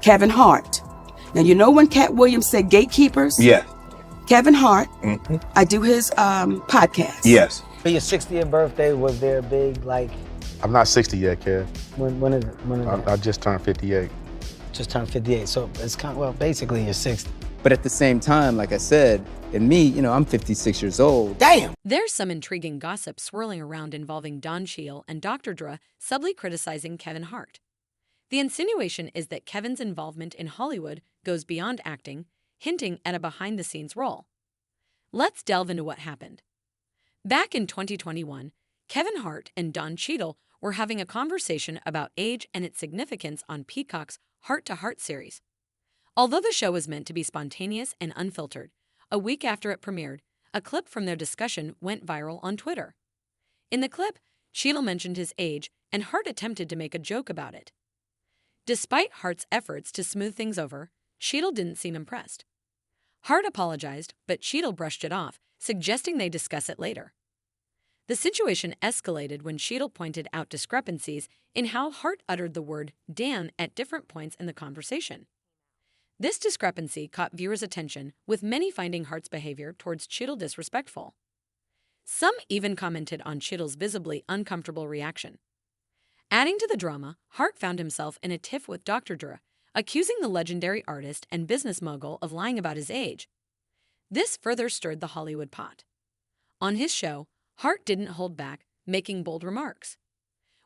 Kevin Hart. Now, you know when Cat Williams said gatekeepers? Yeah. Kevin Hart, I do his podcast. Yes. For your 60th birthday, was there a big, like... I'm not 60 yet, Kev. When is it? When is it? I just turned 58. Just turned 58, so it's kind of, well, basically you're 60. But at the same time, like I said, and me, I'm 56 years old. Damn! There's some intriguing gossip swirling around involving Don Cheadle and Dr. Dre subtly criticizing Kevin Hart. The insinuation is that Kevin's involvement in Hollywood goes beyond acting, hinting at a behind-the-scenes role. Let's delve into what happened. Back in 2021, Kevin Hart and Don Cheadle were having a conversation about age and its significance on Peacock's Heart to Heart series. Although the show was meant to be spontaneous and unfiltered, a week after it premiered, a clip from their discussion went viral on Twitter. In the clip, Cheadle mentioned his age, and Hart attempted to make a joke about it. Despite Hart's efforts to smooth things over, Cheadle didn't seem impressed. Hart apologized, but Cheadle brushed it off, suggesting they discuss it later. The situation escalated when Cheadle pointed out discrepancies in how Hart uttered the word "damn" at different points in the conversation. This discrepancy caught viewers' attention, with many finding Hart's behavior towards Cheadle disrespectful. Some even commented on Cheadle's visibly uncomfortable reaction. Adding to the drama, Hart found himself in a tiff with Dr. Dre, accusing the legendary artist and business mogul of lying about his age. This further stirred the Hollywood pot. On his show, Hart didn't hold back, making bold remarks.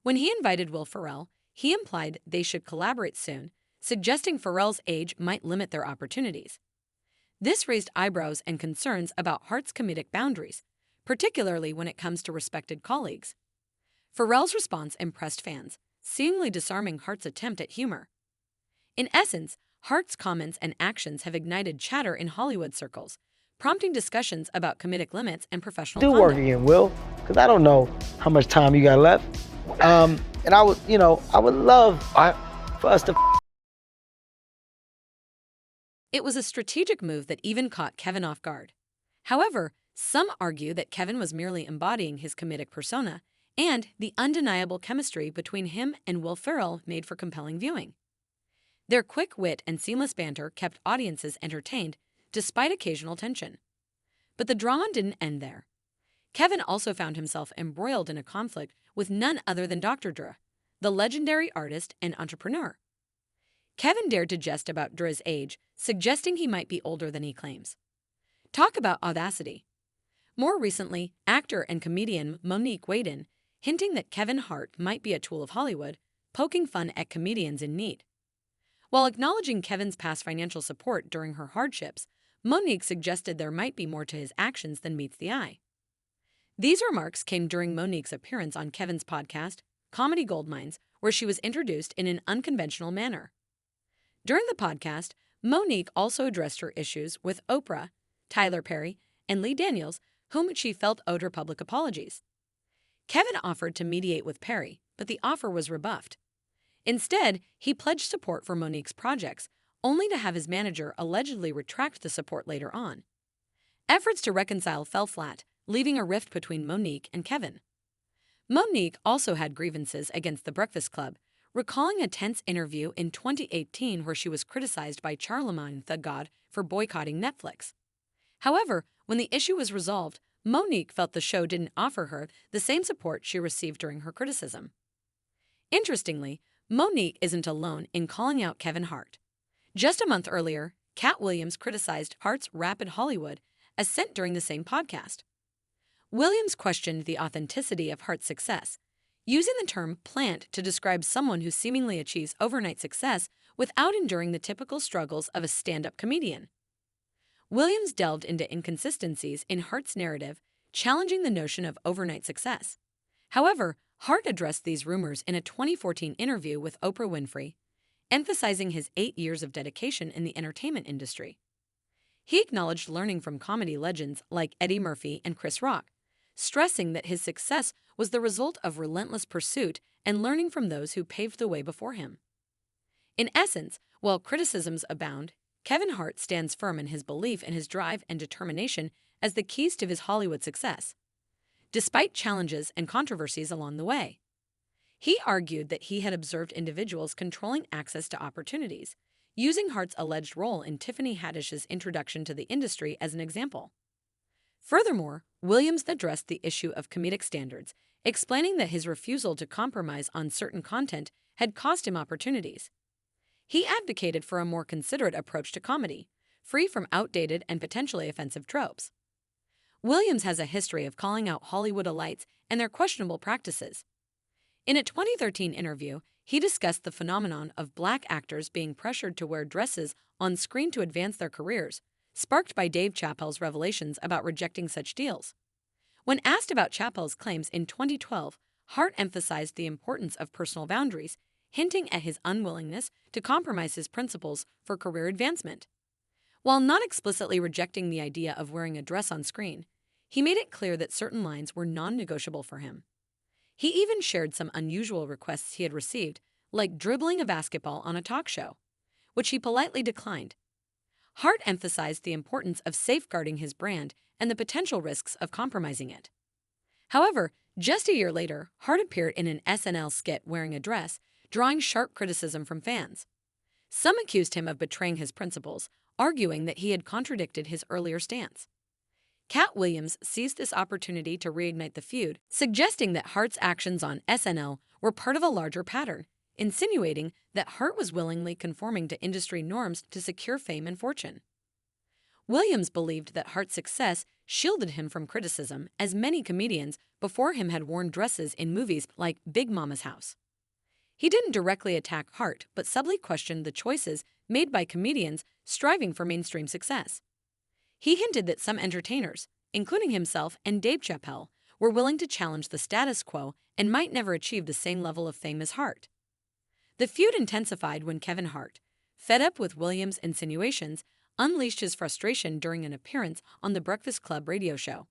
When he invited Will Ferrell, he implied they should collaborate soon, suggesting Ferrell's age might limit their opportunities. This raised eyebrows and concerns about Hart's comedic boundaries, particularly when it comes to respected colleagues. Ferrell's response impressed fans, seemingly disarming Hart's attempt at humor. In essence, Hart's comments and actions have ignited chatter in Hollywood circles, prompting discussions about comedic limits and professional conduct. Do work again, Will, because I don't know how much time you got left. And I would love for us to... It was a strategic move that even caught Kevin off guard. However, some argue that Kevin was merely embodying his comedic persona, and the undeniable chemistry between him and Will Ferrell made for compelling viewing. Their quick wit and seamless banter kept audiences entertained, despite occasional tension. But the drama didn't end there. Kevin also found himself embroiled in a conflict with none other than Dr. Dre, the legendary artist and entrepreneur. Kevin dared to jest about Dre's age, suggesting he might be older than he claims. Talk about audacity. More recently, actor and comedian Monique weighed in, hinting that Kevin Hart might be a tool of Hollywood, poking fun at comedians in need. While acknowledging Kevin's past financial support during her hardships, Monique suggested there might be more to his actions than meets the eye. These remarks came during Monique's appearance on Kevin's podcast, Comedy Goldmines, where she was introduced in an unconventional manner. During the podcast, Monique also addressed her issues with Oprah, Tyler Perry, and Lee Daniels, whom she felt owed her public apologies. Kevin offered to mediate with Perry, but the offer was rebuffed. Instead, he pledged support for Monique's projects, only to have his manager allegedly retract the support later on. Efforts to reconcile fell flat, leaving a rift between Monique and Kevin. Monique also had grievances against The Breakfast Club, recalling a tense interview in 2018 where she was criticized by Charlamagne Tha God for boycotting Netflix. However, when the issue was resolved, Monique felt the show didn't offer her the same support she received during her criticism. Interestingly, Monique isn't alone in calling out Kevin Hart. Just a month earlier, Cat Williams criticized Hart's rapid Hollywood ascent during the same podcast. Williams questioned the authenticity of Hart's success, using the term plant to describe someone who seemingly achieves overnight success without enduring the typical struggles of a stand-up comedian. Williams delved into inconsistencies in Hart's narrative, challenging the notion of overnight success. However, Hart addressed these rumors in a 2014 interview with Oprah Winfrey, emphasizing his 8 years of dedication in the entertainment industry. He acknowledged learning from comedy legends like Eddie Murphy and Chris Rock, stressing that his success was the result of relentless pursuit and learning from those who paved the way before him. In essence, while criticisms abound, Kevin Hart stands firm in his belief in his drive and determination as the keys to his Hollywood success, despite challenges and controversies along the way. He argued that he had observed individuals controlling access to opportunities, using Hart's alleged role in Tiffany Haddish's introduction to the industry as an example. Furthermore, Williams addressed the issue of comedic standards, explaining that his refusal to compromise on certain content had cost him opportunities. He advocated for a more considerate approach to comedy, free from outdated and potentially offensive tropes. Williams has a history of calling out Hollywoodalites and their questionable practices. In a 2013 interview, he discussed the phenomenon of black actors being pressured to wear dresses on screen to advance their careers, sparked by Dave Chappelle's revelations about rejecting such deals. When asked about Chappelle's claims in 2012, Hart emphasized the importance of personal boundaries, hinting at his unwillingness to compromise his principles for career advancement. While not explicitly rejecting the idea of wearing a dress on screen, he made it clear that certain lines were non-negotiable for him. He even shared some unusual requests he had received, like dribbling a basketball on a talk show, which he politely declined. Hart emphasized the importance of safeguarding his brand and the potential risks of compromising it. However, just a year later, Hart appeared in an SNL skit wearing a dress, drawing sharp criticism from fans. Some accused him of betraying his principles, arguing that he had contradicted his earlier stance. Cat Williams seized this opportunity to reignite the feud, suggesting that Hart's actions on SNL were part of a larger pattern, insinuating that Hart was willingly conforming to industry norms to secure fame and fortune. Williams believed that Hart's success shielded him from criticism, as many comedians before him had worn dresses in movies like Big Mama's House. He didn't directly attack Hart, but subtly questioned the choices made by comedians striving for mainstream success. He hinted that some entertainers, including himself and Dave Chappelle, were willing to challenge the status quo and might never achieve the same level of fame as Hart. The feud intensified when Kevin Hart, fed up with Williams' insinuations, unleashed his frustration during an appearance on the Breakfast Club radio show.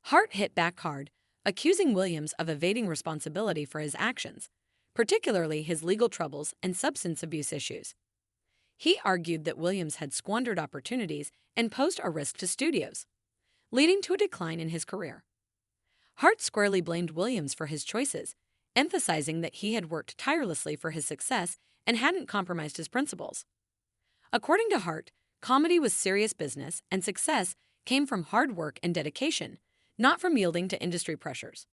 Hart hit back hard, accusing Williams of evading responsibility for his actions, particularly his legal troubles and substance abuse issues. He argued that Williams had squandered opportunities and posed a risk to studios, leading to a decline in his career. Hart squarely blamed Williams for his choices, emphasizing that he had worked tirelessly for his success and hadn't compromised his principles. According to Hart, comedy was serious business and success came from hard work and dedication, not from yielding to industry pressures.